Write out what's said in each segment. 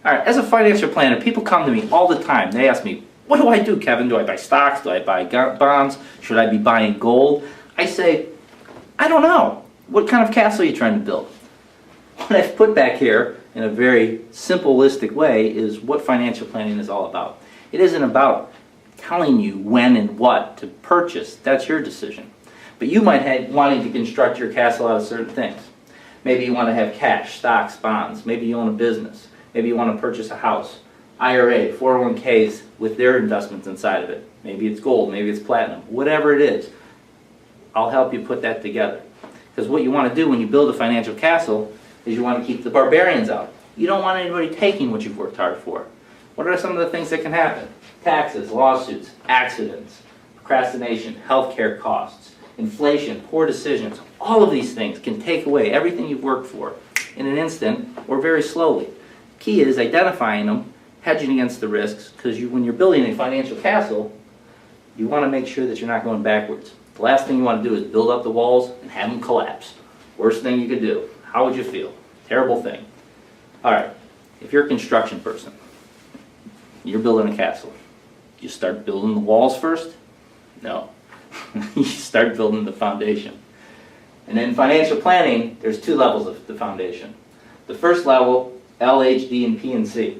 All right, as a financial planner, people come to me all the time. They ask me, what do I do, Kevin? Do I buy stocks? Do I buy bonds? Should I be buying gold? I say, I don't know. What kind of castle are you trying to build? What I've put back here in a very simplistic way is what financial planning is all about. It isn't about telling you when and what to purchase. That's your decision. But you might have wanting to construct your castle out of certain things. Maybe you want to have cash, stocks, bonds. Maybe you own a business. Maybe you want to purchase a house. IRA, 401ks with their investments inside of it. Maybe it's gold, maybe it's platinum. Whatever it is, I'll help you put that together. Because what you want to do when you build a financial castle is you want to keep the barbarians out. You don't want anybody taking what you've worked hard for. What are some of the things that can happen? Taxes, lawsuits, accidents, procrastination, healthcare costs, inflation, poor decisions. All of these things can take away everything you've worked for in an instant or very slowly. Key is identifying them, hedging against the risks, because when you're building a financial castle, you want to make sure that you're not going backwards. The last thing you want to do is build up the walls and have them collapse. Worst thing you could do. How would you feel? Terrible thing. All right, if you're a construction person, you're building a castle. You start building the walls first? No. You start building the foundation. And in financial planning, there's two levels of the foundation. The first level, L, H, D, and P and C.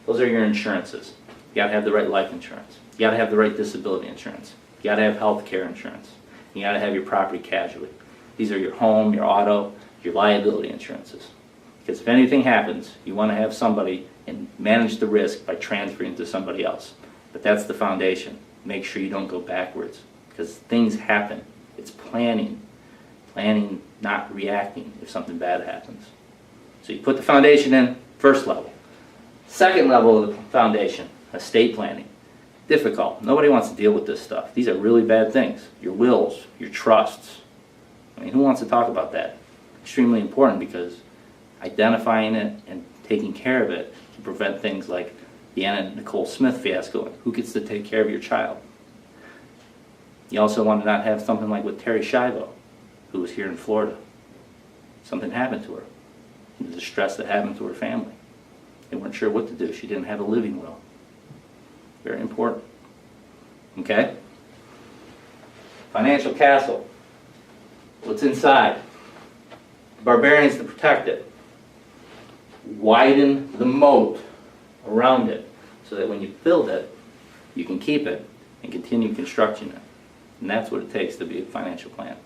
Those are your insurances. You got to have the right life insurance. You got to have the right disability insurance. You got to have health care insurance. You got to have your property casualty. These are your home, your auto, your liability insurances. Because if anything happens, you want to have somebody and manage the risk by transferring to somebody else. But that's the foundation. Make sure you don't go backwards, because things happen. It's planning. Planning, not reacting if something bad happens. So you put the foundation in, first level. Second level of the foundation, estate planning. Difficult. Nobody wants to deal with this stuff. These are really bad things. Your wills, your trusts. I mean, who wants to talk about that? Extremely important, because identifying it and taking care of it can prevent things like the Anna Nicole Smith fiasco. Who gets to take care of your child? You also want to not have something like with Terri Schiavo, who was here in Florida. Something happened to her. The distress that happened to her family. They weren't sure what to do. She didn't have a living will. Very important. Okay? Financial castle. What's inside? Barbarians to protect it. Widen the moat around it so that when you build it, you can keep it and continue constructing it. And that's what it takes to be a financial plan.